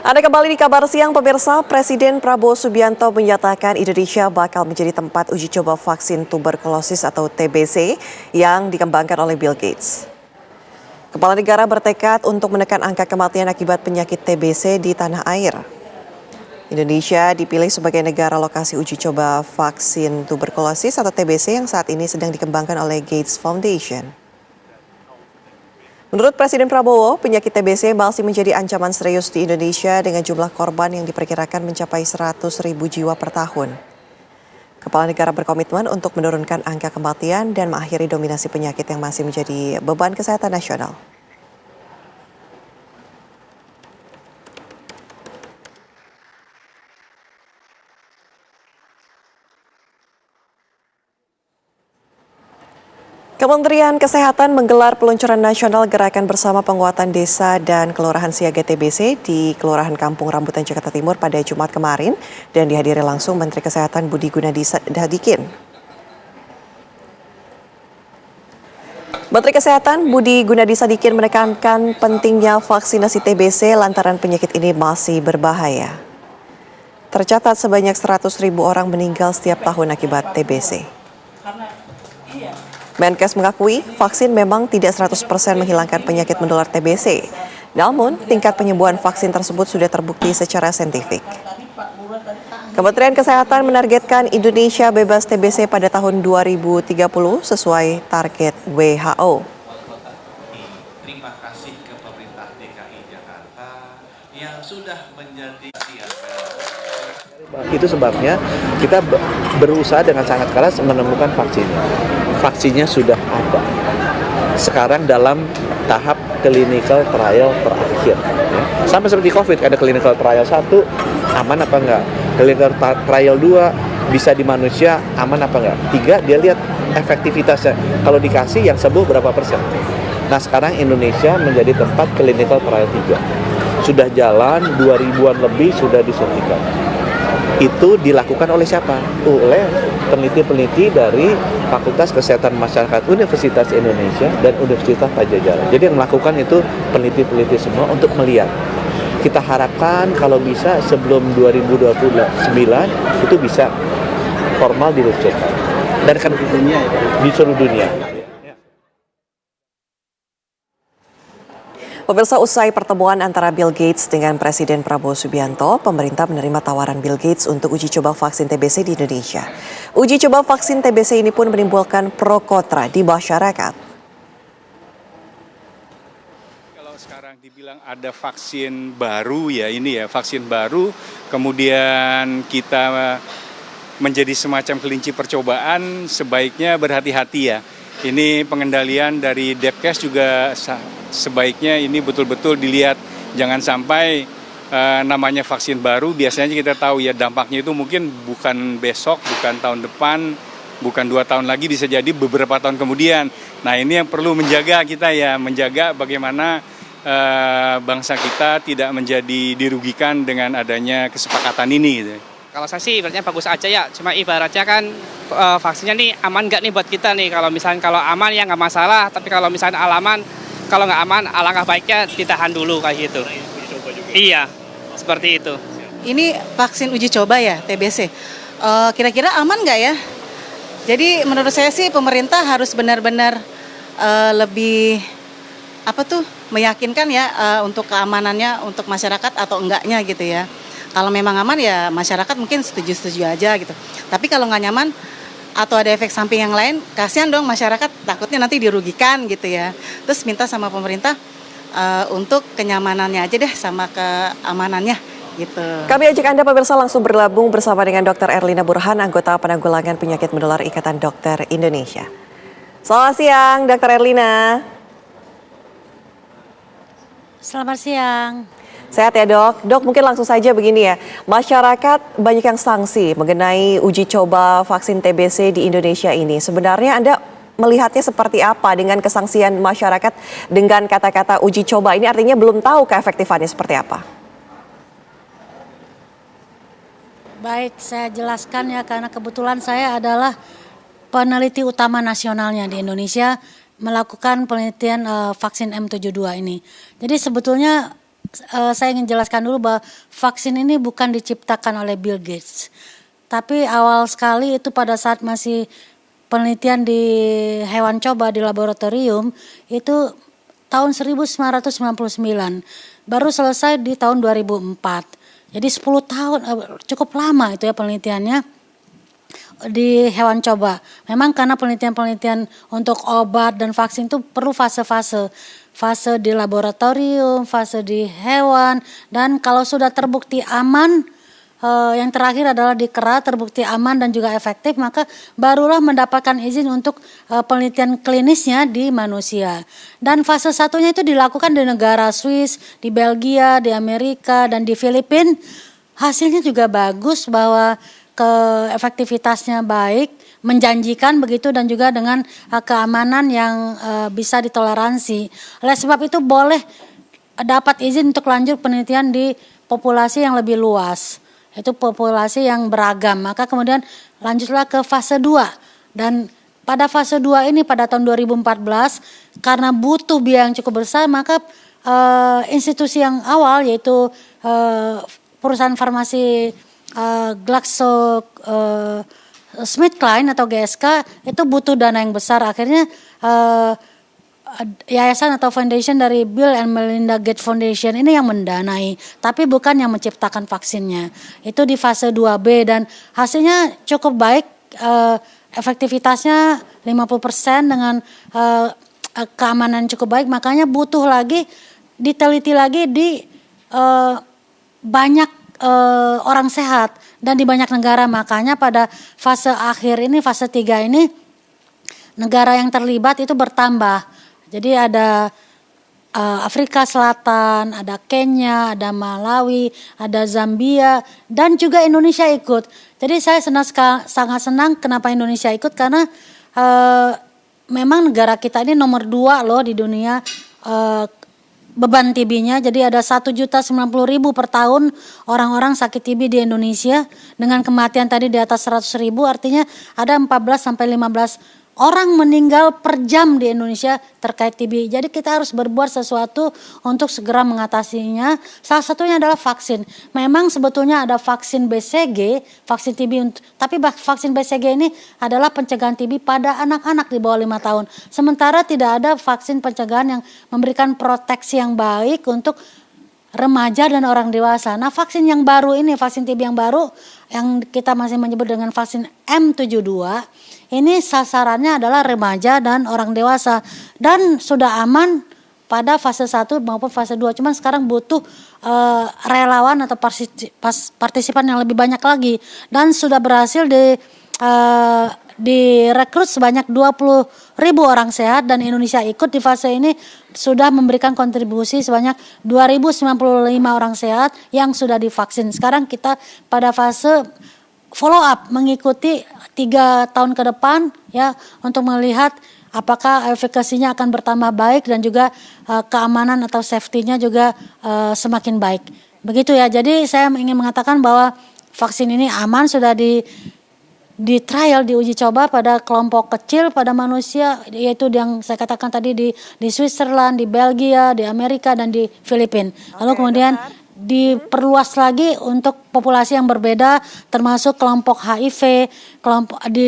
Anda kembali di Kabar Siang, pemirsa. Presiden Prabowo Subianto menyatakan Indonesia bakal menjadi tempat uji coba vaksin tuberkulosis atau TBC yang dikembangkan oleh Bill Gates. Kepala negara bertekad untuk menekan angka kematian akibat penyakit TBC di tanah air. Indonesia dipilih sebagai negara lokasi uji coba vaksin tuberkulosis atau TBC yang saat ini sedang dikembangkan oleh Gates Foundation. Menurut Presiden Prabowo, penyakit TBC masih menjadi ancaman serius di Indonesia dengan jumlah korban yang diperkirakan mencapai 100.000 jiwa per tahun. Kepala negara berkomitmen untuk menurunkan angka kematian dan mengakhiri dominasi penyakit yang masih menjadi beban kesehatan nasional. Kementerian Kesehatan menggelar peluncuran nasional gerakan bersama penguatan desa dan kelurahan siaga TBC di Kelurahan Kampung Rambutan, Jakarta Timur pada Jumat kemarin dan dihadiri langsung Menteri Kesehatan Budi Gunadi Sadikin. Menteri Kesehatan Budi Gunadi Sadikin menekankan pentingnya vaksinasi TBC lantaran penyakit ini masih berbahaya. Tercatat sebanyak 100.000 orang meninggal setiap tahun akibat TBC. Menkes mengakui vaksin memang tidak 100% menghilangkan penyakit menular TBC. Namun, tingkat penyembuhan vaksin tersebut sudah terbukti secara saintifik. Kementerian Kesehatan menargetkan Indonesia bebas TBC pada tahun 2030 sesuai target WHO. Terima kasih ke pemerintah DKI Jakarta yang sudah menjadi Itu sebabnya kita berusaha dengan sangat keras menemukan vaksinnya. Vaksinnya sudah ada. Sekarang dalam tahap clinical trial terakhir. Sama seperti COVID, ada clinical trial 1, aman apa enggak? Clinical trial 2, bisa di manusia, aman apa enggak? 3, dia lihat efektivitasnya. Kalau dikasih yang sembuh berapa persen? Nah sekarang Indonesia menjadi tempat clinical trial 3. Sudah jalan, 2.000-an lebih sudah disuntikan. Itu dilakukan oleh siapa? Oleh peneliti-peneliti dari Fakultas Kesehatan Masyarakat Universitas Indonesia dan Universitas Padjadjaran. Jadi yang melakukan itu peneliti-peneliti semua untuk melihat. Kita harapkan kalau bisa sebelum 2029 itu bisa formal diluncurkan. Dan kan di seluruh dunia. Pemirsa, usai pertemuan antara Bill Gates dengan Presiden Prabowo Subianto, pemerintah menerima tawaran Bill Gates untuk uji coba vaksin TBC di Indonesia. Uji coba vaksin TBC ini pun menimbulkan pro kontra di masyarakat. Kalau sekarang dibilang ada vaksin baru ya ini ya, vaksin baru, kemudian kita menjadi semacam kelinci percobaan, sebaiknya berhati-hati ya. Ini pengendalian dari Depkes juga sebaiknya ini betul-betul dilihat. Jangan sampai namanya vaksin baru, biasanya kita tahu ya dampaknya itu mungkin bukan besok, bukan tahun depan, bukan 2 tahun lagi, bisa jadi beberapa tahun kemudian. Nah ini yang perlu menjaga kita ya, menjaga bagaimana bangsa kita tidak menjadi dirugikan dengan adanya kesepakatan ini gitu. Kalau saya sih ibaratnya bagus aja ya, cuma ibaratnya kan vaksinnya nih aman nggak nih buat kita nih. Kalau misalnya kalau aman ya nggak masalah, tapi kalau misalnya kalau nggak aman alangkah baiknya ditahan dulu kayak gitu. Iya, seperti itu. Ini vaksin uji coba ya TBC, kira-kira aman nggak ya? Jadi menurut saya sih pemerintah harus benar-benar lebih meyakinkan ya untuk keamanannya untuk masyarakat atau enggaknya gitu ya. Kalau memang aman ya masyarakat mungkin setuju-setuju aja gitu. Tapi kalau nggak nyaman atau ada efek samping yang lain, kasihan dong masyarakat, takutnya nanti dirugikan gitu ya. Terus minta sama pemerintah untuk kenyamanannya aja deh sama keamanannya gitu. Kami ajak Anda pemirsa langsung bergabung bersama dengan Dr. Erlina Burhan, anggota Penanggulangan Penyakit Menular Ikatan Dokter Indonesia. Selamat siang, Dr. Erlina. Selamat siang. Sehat ya dok? Dok mungkin langsung saja begini ya, masyarakat banyak yang sanksi mengenai uji coba vaksin TBC di Indonesia ini. Sebenarnya Anda melihatnya seperti apa dengan kesangsian masyarakat dengan kata-kata uji coba ini, artinya belum tahu keefektifannya seperti apa? Baik, saya jelaskan ya karena kebetulan saya adalah peneliti utama nasionalnya di Indonesia melakukan penelitian vaksin M72 ini. Jadi sebetulnya saya ingin jelaskan dulu bahwa vaksin ini bukan diciptakan oleh Bill Gates. Tapi awal sekali itu pada saat masih penelitian di hewan coba di laboratorium itu tahun 1999. Baru selesai di tahun 2004. Jadi 10 tahun cukup lama itu ya penelitiannya di hewan coba. Memang karena penelitian-penelitian untuk obat dan vaksin itu perlu fase-fase. Fase di laboratorium, fase di hewan, dan kalau sudah terbukti aman, yang terakhir adalah di kera terbukti aman dan juga efektif, maka barulah mendapatkan izin untuk penelitian klinisnya di manusia. Dan fase satunya itu dilakukan di negara Swiss, di Belgia, di Amerika, dan di Filipina. Hasilnya juga bagus bahwa efektivitasnya baik, menjanjikan begitu, dan juga dengan keamanan yang bisa ditoleransi. Oleh sebab itu boleh dapat izin untuk lanjut penelitian di populasi yang lebih luas. Itu populasi yang beragam. Maka kemudian lanjutlah ke fase 2. Dan pada fase 2 ini pada tahun 2014 karena butuh biaya yang cukup besar, maka institusi yang awal yaitu perusahaan farmasi GlaxoSmithKline atau GSK itu butuh dana yang besar. Akhirnya yayasan atau foundation dari Bill and Melinda Gates Foundation ini yang mendanai, tapi bukan yang menciptakan vaksinnya. Itu di fase 2B dan hasilnya cukup baik, efektivitasnya 50% dengan keamanan cukup baik, makanya butuh lagi diteliti lagi di banyak orang sehat dan di banyak negara. Makanya pada fase akhir ini, fase 3 ini, negara yang terlibat itu bertambah. Jadi ada Afrika Selatan, ada Kenya, ada Malawi, ada Zambia, dan juga Indonesia ikut. Jadi saya sangat senang kenapa Indonesia ikut, karena memang negara kita ini nomor 2 loh di dunia beban TB-nya. Jadi ada 1.090.000 per tahun orang-orang sakit TB di Indonesia, dengan kematian tadi di atas 100.000, artinya ada 14 sampai 15 orang meninggal per jam di Indonesia terkait TB. Jadi kita harus berbuat sesuatu untuk segera mengatasinya. Salah satunya adalah vaksin. Memang sebetulnya ada vaksin BCG, vaksin TB, tapi vaksin BCG ini adalah pencegahan TB pada anak-anak di bawah 5 tahun. Sementara tidak ada vaksin pencegahan yang memberikan proteksi yang baik untuk remaja dan orang dewasa. Nah, vaksin yang baru ini, vaksin TB yang baru yang kita masih menyebut dengan vaksin M72, ini sasarannya adalah remaja dan orang dewasa dan sudah aman pada fase 1 maupun fase 2. Cuman sekarang butuh relawan atau partisipan yang lebih banyak lagi, dan sudah berhasil direkrut sebanyak 20.000 orang sehat, dan Indonesia ikut di fase ini sudah memberikan kontribusi sebanyak 2.095 orang sehat yang sudah divaksin. Sekarang kita pada fase follow up, mengikuti 3 tahun ke depan ya, untuk melihat apakah efikasinya akan bertambah baik dan juga keamanan atau safety-nya juga semakin baik. Begitu ya. Jadi saya ingin mengatakan bahwa vaksin ini aman, sudah di trial, diuji coba pada kelompok kecil pada manusia, yaitu yang saya katakan tadi di Switzerland, di Belgia, di Amerika, dan di Filipina. Lalu kemudian diperluas lagi untuk populasi yang berbeda, termasuk kelompok HIV,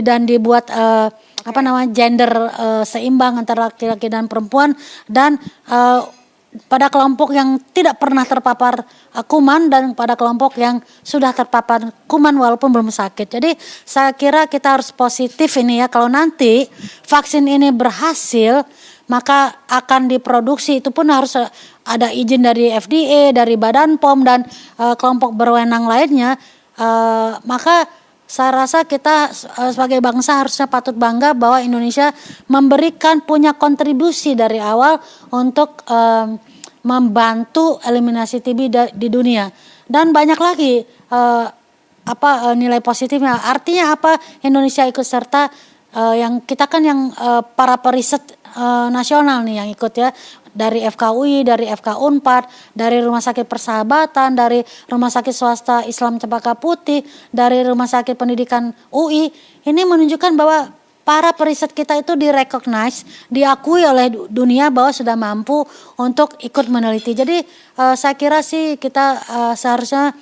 dan dibuat gender seimbang antara laki-laki dan perempuan, dan pada kelompok yang tidak pernah terpapar kuman dan pada kelompok yang sudah terpapar kuman walaupun belum sakit. Jadi saya kira kita harus positif ini ya, kalau nanti vaksin ini berhasil maka akan diproduksi, itu pun harus ada izin dari FDA, dari Badan POM dan kelompok berwenang lainnya. Maka saya rasa kita sebagai bangsa harusnya patut bangga bahwa Indonesia punya kontribusi dari awal untuk membantu eliminasi TB di dunia. Dan banyak lagi nilai positifnya. Artinya apa? Indonesia ikut serta, yang kita kan yang para periset nasional nih yang ikut ya, dari FKUI, dari FK Unpad, dari Rumah Sakit Persahabatan, dari Rumah Sakit Swasta Islam Cempaka Putih, dari Rumah Sakit Pendidikan UI. Ini menunjukkan bahwa para periset kita itu direcognize, diakui oleh dunia bahwa sudah mampu untuk ikut meneliti. Jadi saya kira sih kita seharusnya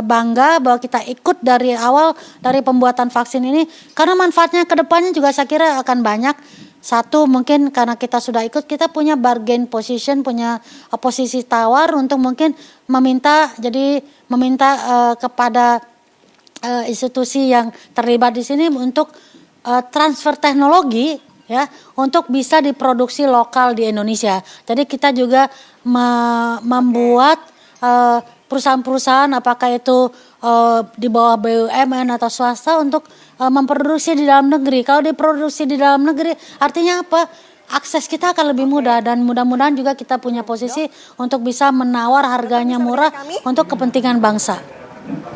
bangga bahwa kita ikut dari awal dari pembuatan vaksin ini, karena manfaatnya ke depannya juga saya kira akan banyak. Satu, mungkin karena kita sudah ikut, kita punya bargain position, punya posisi tawar untuk mungkin meminta kepada institusi yang terlibat di sini untuk transfer teknologi ya untuk bisa diproduksi lokal di Indonesia. Jadi kita juga membuat perusahaan-perusahaan, apakah itu di bawah BUMN atau swasta, untuk memproduksi di dalam negeri. Kalau diproduksi di dalam negeri artinya apa? Akses kita akan lebih mudah, dan mudah-mudahan juga kita punya posisi untuk bisa menawar harganya murah untuk kepentingan bangsa.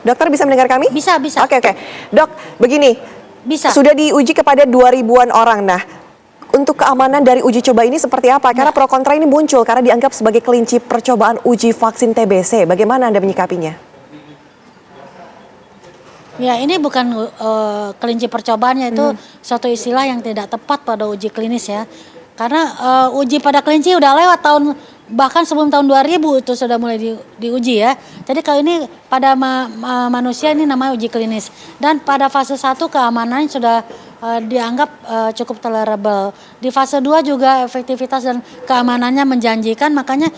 Dokter bisa mendengar kami? Bisa. Oke. Dok, begini. Bisa. Sudah diuji kepada 2.000-an orang. Nah, untuk keamanan dari uji coba ini seperti apa? Karena pro kontra ini muncul karena dianggap sebagai kelinci percobaan uji vaksin TBC. Bagaimana Anda menyikapinya? Ya, ini bukan kelinci percobaannya, itu suatu istilah yang tidak tepat pada uji klinis ya. Karena uji pada kelinci udah lewat tahun, bahkan sebelum tahun 2000 itu sudah mulai diuji ya. Jadi kalau ini pada manusia ini namanya uji klinis. Dan pada fase 1 keamanan sudah dianggap cukup tolerable. Di fase 2 juga efektivitas dan keamanannya menjanjikan, makanya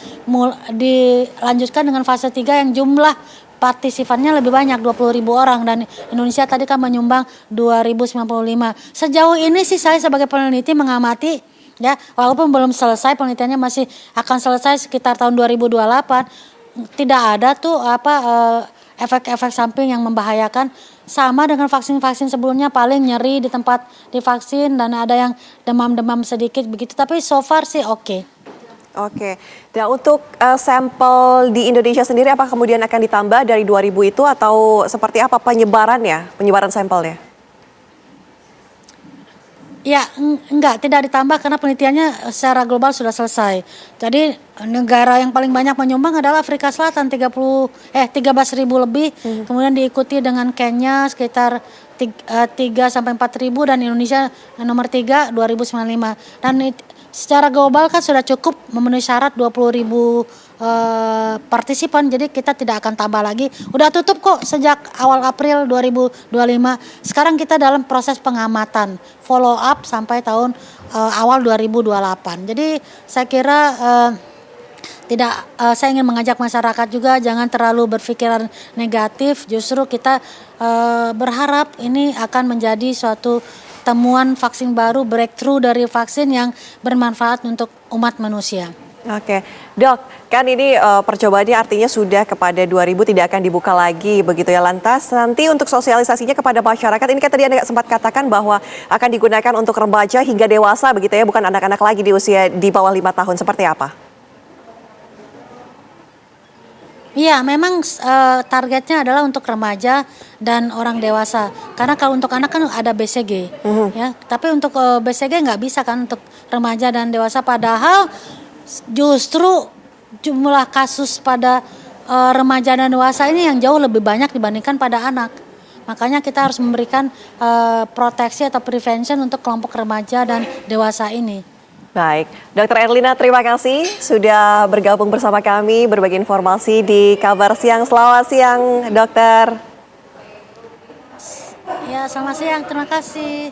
dilanjutkan dengan fase 3 yang jumlah partisipannya lebih banyak, 20.000 orang, dan Indonesia tadi kan menyumbang 2.095. Sejauh ini sih saya sebagai peneliti mengamati ya, walaupun belum selesai penelitiannya, masih akan selesai sekitar tahun 2028, tidak ada tuh efek-efek samping yang membahayakan, sama dengan vaksin-vaksin sebelumnya, paling nyeri di tempat divaksin dan ada yang demam-demam sedikit begitu, tapi so far sih oke. Oke, dan untuk sampel di Indonesia sendiri apa kemudian akan ditambah dari 2.000 itu, atau seperti apa penyebaran sampelnya? Ya, tidak ditambah karena penelitiannya secara global sudah selesai. Jadi negara yang paling banyak menyumbang adalah Afrika Selatan, 13.000 lebih, kemudian diikuti dengan Kenya sekitar 3 sampai 4.000, dan Indonesia nomor 3 2.095. Dan secara global kan sudah cukup memenuhi syarat 20.000 partisipan, jadi kita tidak akan tambah lagi. Udah tutup kok sejak awal April 2025. Sekarang kita dalam proses pengamatan, follow up sampai tahun awal 2028. Jadi saya kira saya ingin mengajak masyarakat juga jangan terlalu berpikiran negatif. Justru kita berharap ini akan menjadi suatu temuan vaksin baru, breakthrough dari vaksin yang bermanfaat untuk umat manusia. Oke, Dok, kan ini percobaannya artinya sudah kepada 2.000, tidak akan dibuka lagi begitu ya. Lantas nanti untuk sosialisasinya kepada masyarakat, ini kan tadi Anda sempat katakan bahwa akan digunakan untuk remaja hingga dewasa begitu ya, bukan anak-anak lagi di usia di bawah 5 tahun, seperti apa? Iya, memang targetnya adalah untuk remaja dan orang dewasa. Karena kalau untuk anak kan ada BCG, ya. Tapi untuk BCG nggak bisa kan untuk remaja dan dewasa. Padahal justru jumlah kasus pada remaja dan dewasa ini yang jauh lebih banyak dibandingkan pada anak. Makanya kita harus memberikan proteksi atau prevention untuk kelompok remaja dan dewasa ini. Baik, Dr. Erlina, terima kasih sudah bergabung bersama kami, berbagi informasi di Kabar Siang. Selamat siang, Dokter. Ya, selamat siang, terima kasih.